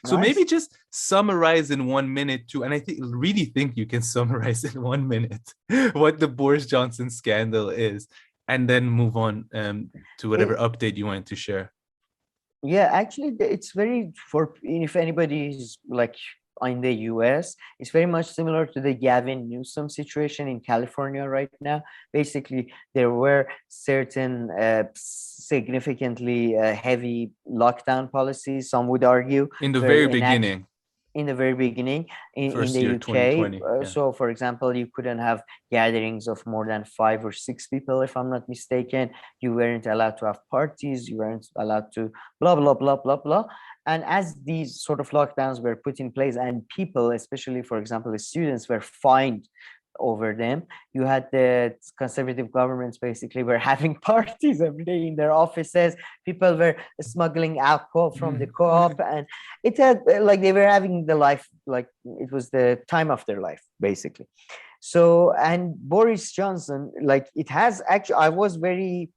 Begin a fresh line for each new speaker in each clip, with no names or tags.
So maybe
Nice.
just summarize in 1 minute too. And I think really think you can summarize in 1 minute what the Boris Johnson scandal is, and then move on to whatever
It,
update you wanted to share.
yeah, actually, it's very for if anybody is like in the US, it's very much similar to the Gavin Newsom situation in California right now. Basically, there were certain significantly heavy lockdown policies, some would argue,
In the
were
very
enacted
beginning,
in the very beginning in
first
the
year
UK.
2020. Yeah.
So, for example, you couldn't have gatherings of more than 5 or 6 people, if I'm not mistaken. You weren't allowed to have parties. You weren't allowed to blah, blah, blah, blah, blah. And as these sort of lockdowns were put in place and people, especially, for example, the students, were fined over them, you had the conservative governments basically were having parties every day in their offices. People were smuggling alcohol from the co-op, and it had like they were having the life, like it was the time of their life basically. So, and Boris Johnson, like it has actually, I was very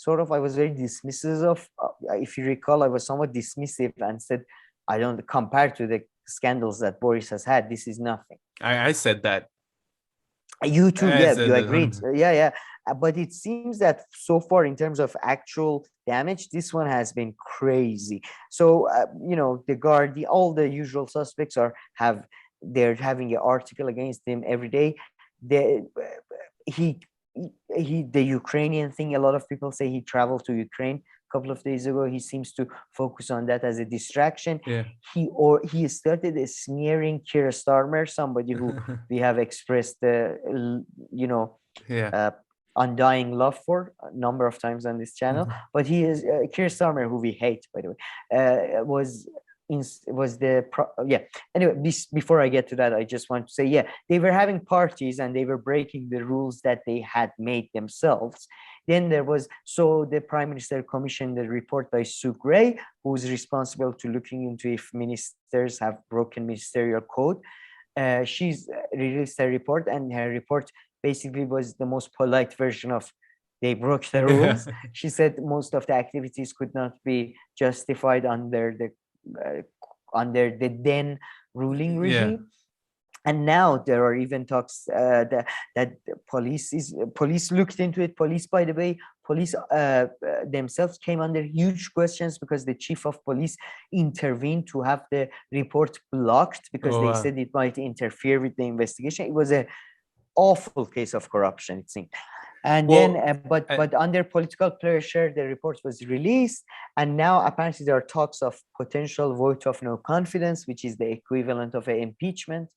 dismissive of, if you recall, I was somewhat dismissive and said, I don't, compared to the scandals that Boris has had, this is nothing.
I said that.
You too,
I
yeah,
said
you agreed.
that.
Yeah, yeah. But it seems that so far, in terms of actual damage, this one has been crazy. So, the guard, all the usual suspects they're having an article against him every day. The he the Ukrainian thing. A lot of people say he traveled to Ukraine a couple of days ago. He seems to focus on that as a distraction.
Yeah.
He started smearing Keir Starmer, somebody who we have expressed
Yeah.
uh, undying love for a number of times on this channel. But he is Keir Starmer, who we hate, by the way, was the yeah. Anyway, before I get to that, I just want to say, yeah, they were having parties and they were breaking the rules that they had made themselves. Then there was, so the Prime Minister commissioned a report by Sue Gray, who's responsible to looking into if ministers have broken ministerial code. She's released a report, and her report basically was the most polite version of they broke the rules. She said most of the activities could not be justified under the then ruling regime.
Yeah.
And now there are even talks that police looked into it. Police, by the way, police themselves came under huge questions because the chief of police intervened to have the report blocked because they said it might interfere with the investigation. It was a awful case of corruption, it seemed. And then, but under political pressure, the report was released, and now apparently there are talks of potential vote of no confidence, which is the equivalent of an impeachment.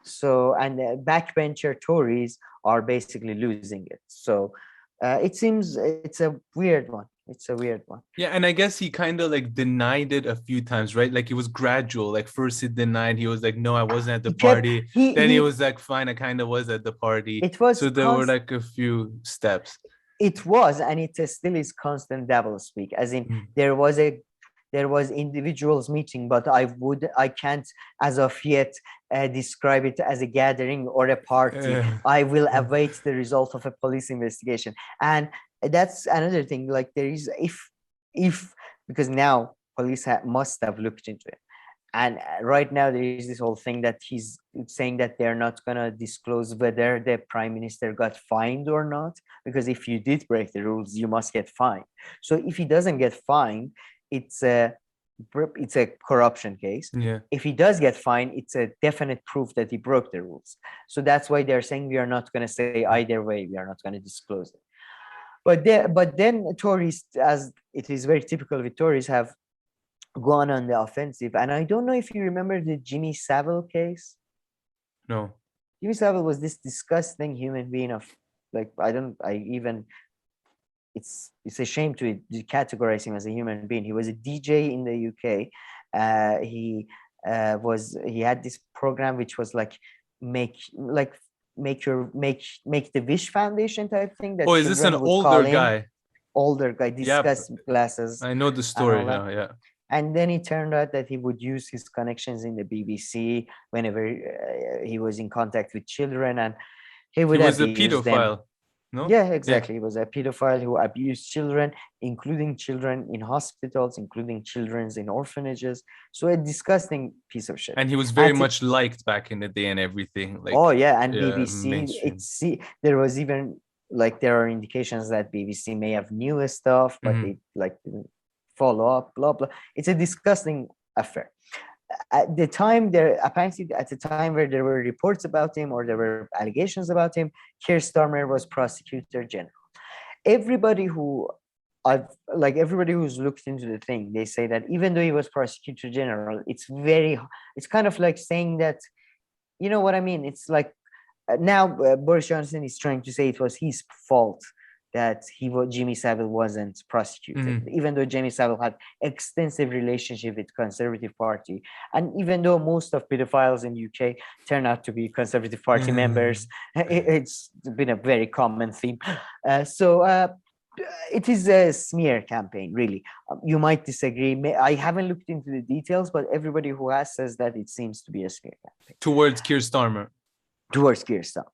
So, and backbencher Tories are basically losing it. So, it seems it's a weird one. It's a weird one.
Yeah, and I guess he kind of like denied it a few times, right? Like it was gradual. Like first he denied, he was like, "No, I wasn't at the party." Then he was like, "Fine, I kind of was at the party."
It was
so there were like a few steps.
It was, and it still is constant doublespeak. As in, there was individuals meeting, but I can't as of yet describe it as a gathering or a party. I will await the result of a police investigation. And that's another thing, like there is, if because now police must have looked into it, and right now there is this whole thing that he's saying that they're not going to disclose whether the prime minister got fined or not, because if you did break the rules you must get fined. So if he doesn't get fined, it's a corruption case.
Yeah.
If he does get fined, it's a definite proof that he broke the rules. So that's why they're saying we are not going to say either way, we are not going to disclose it. But then Tories, as it is very typical with Tories, have gone on the offensive. And I don't know if you remember the Jimmy Savile case.
No.
Jimmy Savile was this disgusting human being of it's a shame to categorize him as a human being. He was a DJ in the UK. He had this program which was like make the Wish Foundation type thing. That
is this an older guy?
Older guy, discuss glasses.
I know the story now. Yeah.
And then it turned out that he would use his connections in the BBC whenever he was in contact with children, and he was a pedophile.
No?
Yeah,
Yeah.
exactly. He was a pedophile who abused children, including children in hospitals, including children in orphanages. So a disgusting piece of shit.
And he was very
At it,
much liked back in the day and everything. Like,
oh yeah, and
yeah,
BBC,
mainstream.
there was even like there are indications that BBC may have new stuff, but
Hmm.
they like didn't follow up, blah blah. It's a disgusting affair. At the time, there apparently at the time where there were reports about him or there were allegations about him, Keir Starmer was prosecutor general. Everybody who I've like everybody who's looked into the thing, they say that even though he was prosecutor general, it's kind of like saying that, you know what I mean? It's like now Boris Johnson is trying to say it was his fault that Jimmy Savile wasn't prosecuted,
Hmm.
even though Jimmy Savile had extensive relationship with Conservative Party, and even though most of pedophiles in UK turn out to be Conservative Party members, it's been a very common theme. So it is a smear campaign, really. You might disagree. I haven't looked into the details, but everybody who has says that it seems to be a smear campaign
Towards Keir Starmer.
towards Keir Starmer.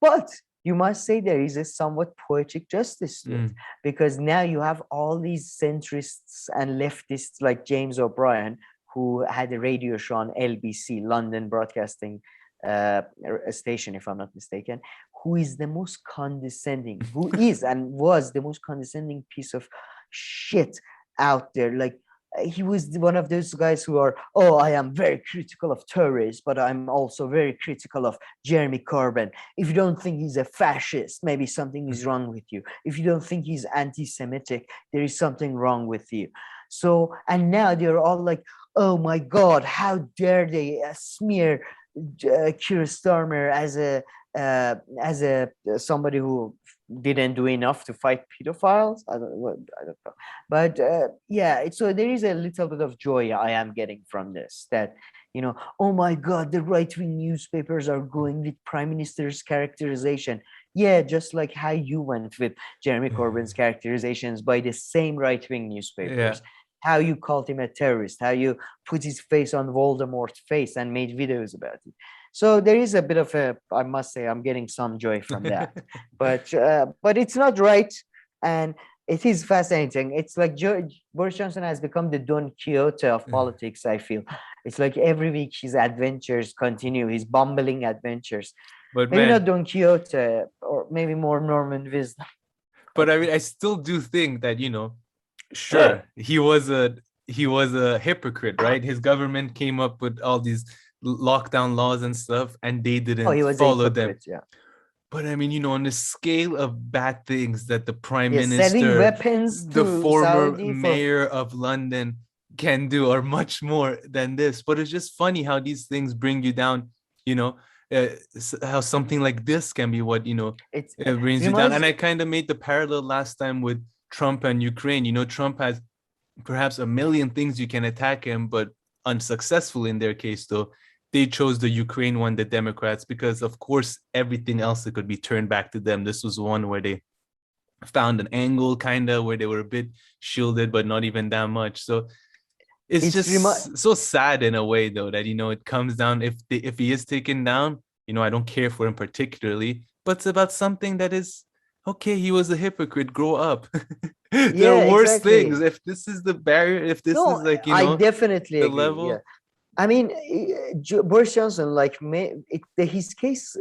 But you must say there is a somewhat poetic justice to it, because now you have all these centrists and leftists like James O'Brien, who had a radio show on LBC, London Broadcasting station, if I'm not mistaken, who is the most condescending, who is and was the most condescending piece of shit out there. Like he was one of those guys who are, oh, I am very critical of terrorists, but I'm also very critical of Jeremy Corbyn. If you don't think he's a fascist, maybe something is wrong with you. If you don't think he's anti-Semitic, there is something wrong with you. So, and now they're all like, oh my God, how dare they smear Keir Starmer as a somebody who didn't do enough to fight pedophiles. I don't know, but yeah. So there is a little bit of joy I am getting from this. That, you know, oh my God, the right-wing newspapers are going with Prime Minister's characterization. Yeah, just like how you went with Jeremy Corbyn's characterizations by the same right-wing
Yeah.
newspapers. How you called him a terrorist, how you put his face on Voldemort's face and made videos about it. So there is a bit of a, I must say, I'm getting some joy from that. But it's not right, and it is fascinating. It's like Boris Johnson has become the Don Quixote of politics. I feel it's like every week his adventures continue, his bumbling adventures.
But
Maybe not
man,
Don Quixote, or maybe more Norman Wisdom.
but I mean, I still do think that, sure, he was a hypocrite, right? His government came up with all these lockdown laws and stuff, and they
Oh, he
didn't
was a
follow them.
hypocrite. Yeah.
But I mean, on the scale of bad things that the prime
Yes, selling
minister,
weapons
the
to
former
Saudi for.
mayor of London can do are much more than this. But it's just funny how these things bring you down, you know, how something like this can be what,
It
it brings you down.
reminds.
And I kind of made the parallel last time with Trump and Ukraine. Trump has perhaps a million things you can attack him, but unsuccessful in their case, though. They chose the Ukraine one, the Democrats, because of course everything else that could be turned back to them. This was one where they found an angle kind of where they were a bit shielded, but not even that much. So it's
It's remind.
just so sad in a way, though, that it comes down, if he is taken down, I don't care for him particularly, but it's about something that is okay. He was a hypocrite. Grow up. There
Yeah,
are worse things.
exactly.
If this is the barrier, if this is
No,
like
I definitely
the
agree. Yeah.
level.
I mean, Boris Johnson, like his case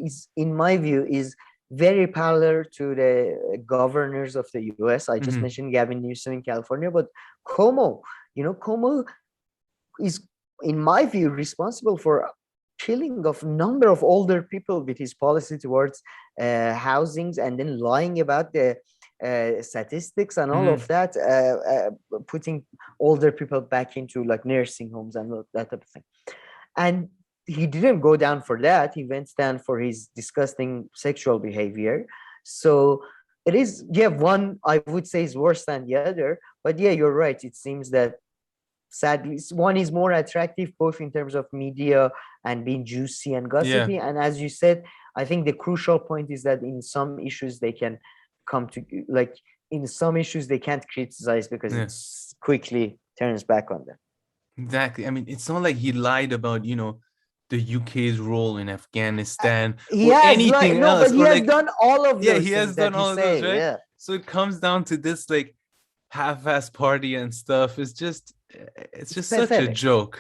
is, in my view, is very parallel to the governors of the US. I just
Mhm.
mentioned Gavin Newsom in California, but Cuomo, Cuomo is, in my view, responsible for killing of number of older people with his policy towards housings, and then lying about the statistics and all of
Mhm.
that, putting older people back into like nursing homes and that type of thing. And he didn't go down for that. He went down for his disgusting sexual behavior. So it is, yeah, one I would say is worse than the other. But yeah, you're right. It seems that sadly one is more attractive both in terms of media and being juicy and
Yeah.
gossipy. And as you said, I think the crucial point is that in some issues they can come to, like, in some issues they can't criticize because
Yeah.
it quickly turns back on them.
Exactly. I mean, it's not like he lied about, the UK's role in Afghanistan
He
or
has like
anything
no,
else,
but he
or
has
like,
done all of
yeah,
those
he has
things
done
that you
all of those,
say.
right?
Yeah,
So it comes down to this like half-ass party and stuff. It's
it's
just such a
pathetic.
joke.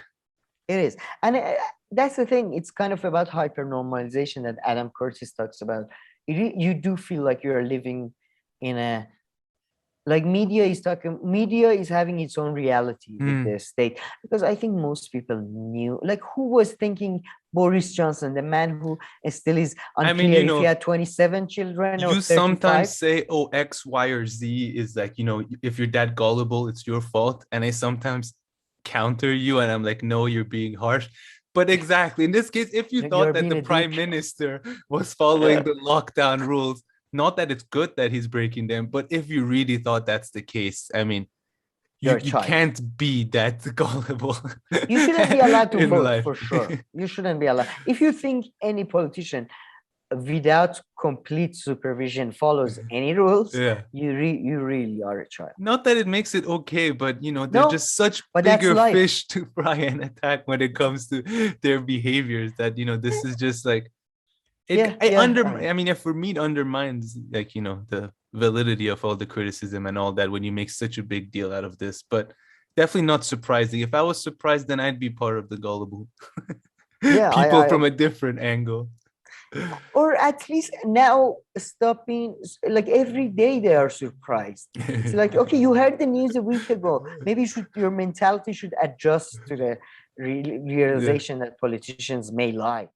It is, and that's the thing. It's kind of about hyper normalization that Adam Curtis talks about. You do feel like you're living in a like media is having its own reality with
Hmm.
the state, because I think most people knew, like, who was thinking Boris Johnson, the man who still is
I mean,
unclear if he had 27 children or
you
35.
sometimes say, oh, X, Y, or Z is like, if you're that gullible, it's your fault. And I sometimes counter you and I'm like, no, you're being harsh. But exactly in this case, if you thought
You're
that
being
the
a
prime
dick.
minister was following the lockdown rules, not that it's good that he's breaking them, but if you really thought that's the case, I mean,
You're
you
a
you
child.
can't be that gullible
You shouldn't be allowed to
in
vote,
life.
for sure. You shouldn't be allowed. If you think any politician without complete supervision follows any rules,
Yeah.
you really are a child.
Not that it makes it okay, but they're
No,
just such
but that's
bigger
life.
fish to fry and attack when it comes to their behaviors that this is just like
Yeah,
I
yeah.
under I mean, if for me it undermines like the validity of all the criticism and all that when you make such a big deal out of this, but definitely not surprising. If I was surprised, then I'd be part of the gullible
Yeah,
people from a different angle.
or at least now stop being like every day they are surprised. It's like, okay, you heard the news a week ago. Maybe your mentality should adjust to the
Yeah.
realization that politicians may lie.